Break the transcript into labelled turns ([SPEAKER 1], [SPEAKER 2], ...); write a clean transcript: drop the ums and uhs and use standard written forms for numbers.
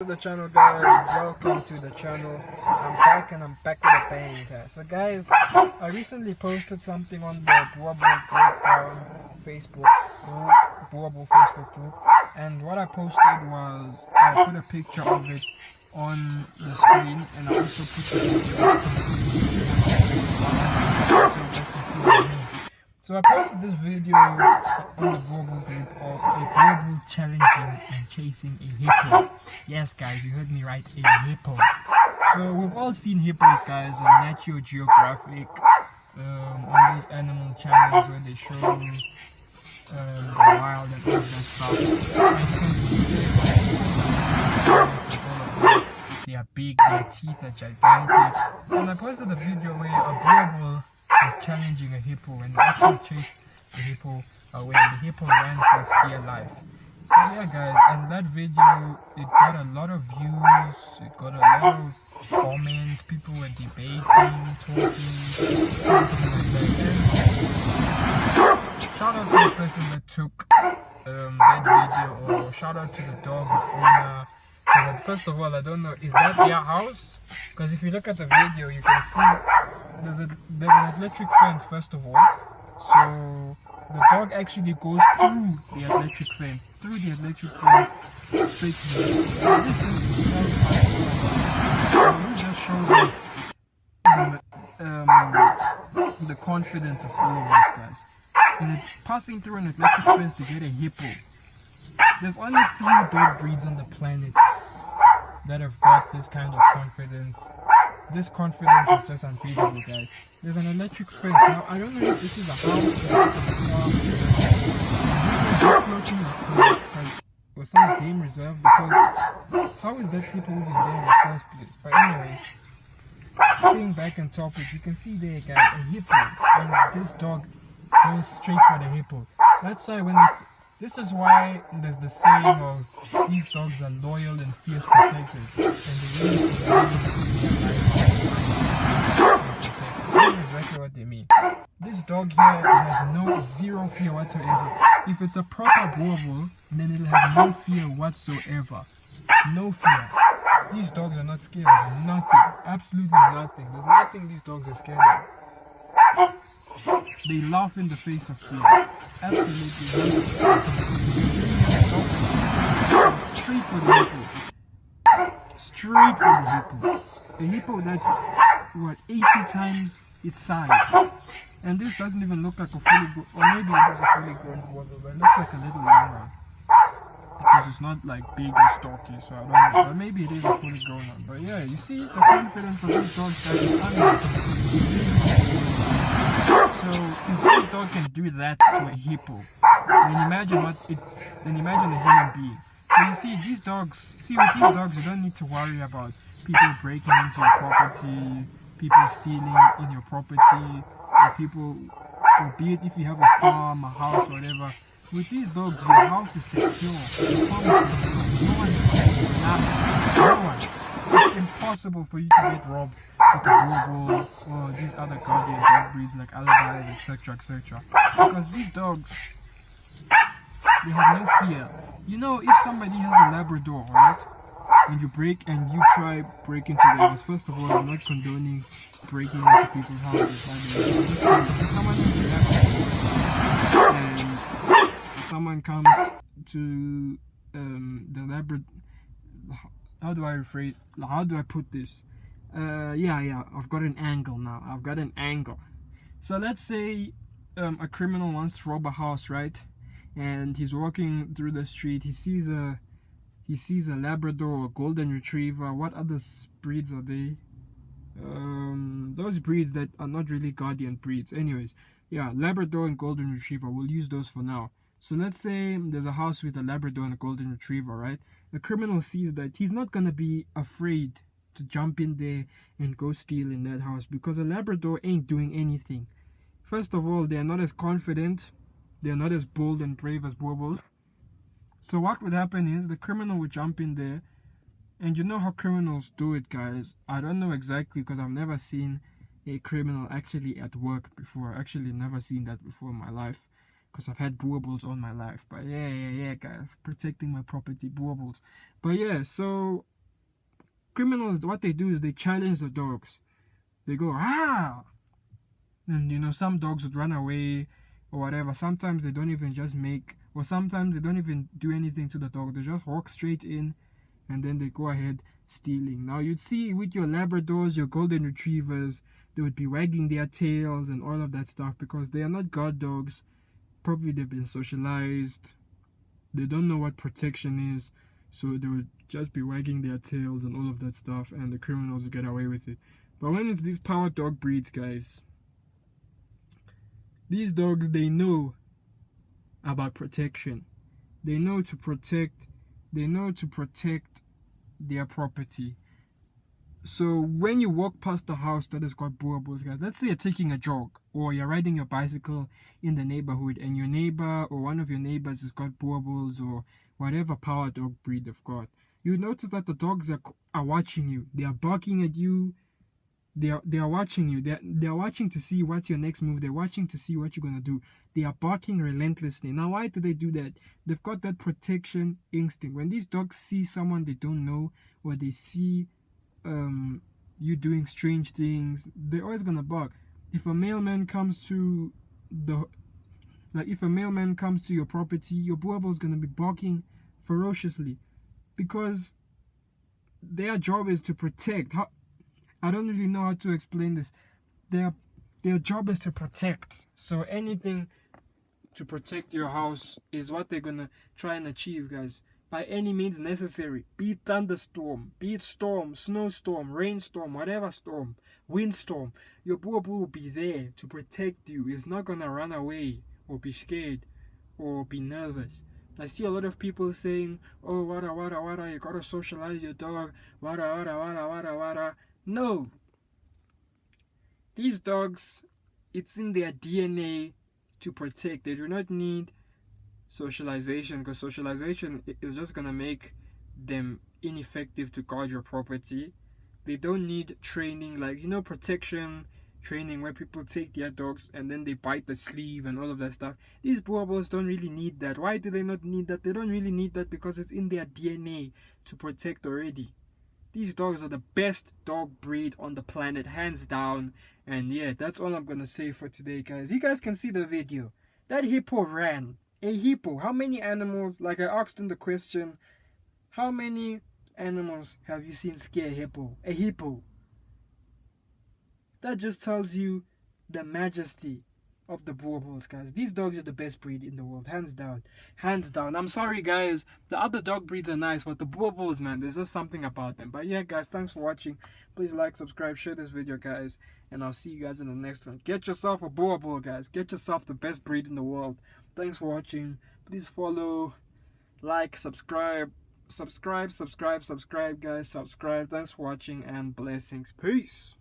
[SPEAKER 1] To the channel, guys. Welcome to the channel. I'm back with a bang, guys. So guys, I recently posted something on the Boerboel breakdown Facebook group, Boerboel Facebook group, and what I posted was I put a picture of it on the screen, and I also put the video so you guys can see what I mean. So I posted this video on the Boerboel group of a Boerboel challenging and chasing a hippo. Yes, guys, you heard me right, a hippo. So we've all seen hippos, guys, on Nat Geo Geographic, on these animal channels where they show the wild and all that stuff. And you can see they are big, their teeth are gigantic. And I posted a video where a Boerboel is challenging a hippo, and they actually chased the hippo away, and the hippo ran for its dear life. So yeah, guys, and that video, it got a lot of views, it got a lot of comments, people were debating, talking like that. And shout out to the person that took that video, or shout out to the dog, its owner. Because first of all, I don't know, is that their house? Because if you look at the video, you can see there's an electric fence, first of all. So the dog actually goes through the electric fence, straight to the This just shows us the confidence of all of these guys. And passing through an electric fence to get a hippo. There's only a few dog breeds on the planet that have got this kind of confidence. This confidence is just unbeatable, guys. There's an electric fence. Now, I don't know if this is a house or some game reserve, because how is that hippo even there in the first place? But anyways, staying back on topic, you can see there, guys, a hippo, and this dog goes straight for the hippo. That's why this is why there's the saying of these dogs are loyal and fierce protectors, and they really their life. That's exactly what they mean. This dog here has zero fear whatsoever. If it's a proper Boerboel, then it'll have no fear whatsoever. No fear. These dogs are not scared of nothing. Absolutely nothing. There's nothing these dogs are scared of. They laugh in the face of fear. Absolutely nothing. Straight for the hippo. Straight for the hippo. A hippo that's, what, 80 times its size. And this doesn't even look like a fully grown, or maybe it is a fully grown Boerboel, but it looks like a little young one. Because it's not like big or stocky, so I don't know. But maybe it is a fully grown one. But yeah, you see the confidence of these dogs, guys, is unbelievable. So if this dog can do that to a hippo, then imagine a human being. So you see, with these dogs, you don't need to worry about people breaking into your property, people stealing in your property, or people, or be it if you have a farm, a house, whatever. With these dogs, your house is secure, your farm is secure, no one is stealing nothing, no one. It's impossible for you to get robbed with a Boerboel or these other guardian dog breeds like alibis, etc., etc. Because these dogs, they have no fear. You know, if somebody has a Labrador, right, and you try break into their house, first of all, I'm not condoning breaking into people's houses. If someone has a Labrador and someone comes to the Labrador, how do I put this? Yeah, I've got an angle now. So let's say a criminal wants to rob a house, right? And he's walking through the street. He sees a Labrador or golden retriever. What other breeds are they? Those breeds that are not really guardian breeds. Anyways, yeah, Labrador and golden retriever. We'll use those for now. So let's say there's a house with a Labrador and a golden retriever, right? The criminal sees that he's not gonna be afraid to jump in there and go steal in that house, because a Labrador ain't doing anything. First of all, they're not as confident, they're not as bold and brave as Boerboels. So what would happen is the criminal would jump in there, and you know how criminals do it, guys. I don't know exactly, because I've never seen a criminal actually at work before. Actually never seen that before in my life. because I've had Boerboels all my life. But yeah, guys, protecting my property, Boerboels. But yeah, so criminals, what they do is they challenge the dogs. They go, ah! And you know, some dogs would run away or whatever. Sometimes they don't even just make, or sometimes they don't even do anything to the dog. They just walk straight in and then they go ahead stealing. Now you'd see with your Labradors, your Golden Retrievers, they would be wagging their tails and all of that stuff because they are not guard dogs. Probably they've been socialized. They don't know what protection is. So they would just be wagging their tails and all of that stuff, and the criminals would get away with it. But when it's these power dog breeds, guys, these dogs, they know about protection. They know to protect their property. So when you walk past a house that has got Boerboels, guys, let's say you're taking a jog or you're riding your bicycle in the neighborhood and your neighbor or one of your neighbors has got Boerboels or whatever power dog breed they've got, you notice that the dogs are watching you. They are barking at you. They are watching you. They are watching to see what's your next move. They're watching to see what you're gonna do. They are barking relentlessly. Now, why do they do that? They've got that protection instinct. When these dogs see someone they don't know, or they see you doing strange things, they're always gonna bark. If a mailman comes to your property, your Boerboel's gonna be barking ferociously because their job is to protect. I don't really know how to explain this. Their job is to protect. So anything to protect your house is what they're gonna try and achieve, guys. By any means necessary. Be it thunderstorm, be it storm, snowstorm, rainstorm, whatever storm, windstorm. Your Boerboel will be there to protect you. It's not gonna run away or be scared or be nervous. I see a lot of people saying, oh, wada, you gotta socialize your dog, wada. No. These dogs, it's in their DNA to protect. They do not need socialization, because socialization is just gonna make them ineffective to guard your property. They don't need training, like, you know, protection training where people take their dogs and then they bite the sleeve and all of that stuff. These Boerboels don't really need that. Why do they not need that? They don't really need that because it's in their DNA to protect already. These dogs are the best dog breed on the planet, hands down. And yeah, that's all I'm gonna say for today, guys. You guys can see the video. That hippo ran. A hippo. How many animals, like I asked in the question, how many animals have you seen scare a hippo? A hippo. That just tells you the majesty of the Boerboels, guys. These dogs are the best breed in the world, hands down. Hands down. I'm sorry, guys. The other dog breeds are nice, but the Boerboels, man, there's just something about them. But yeah, guys, thanks for watching. Please like, subscribe, share this video, guys. And I'll see you guys in the next one. Get yourself a Boerboel, guys. Get yourself the best breed in the world. Thanks for watching. Please follow, like, subscribe, guys. Subscribe. Thanks for watching and blessings. Peace.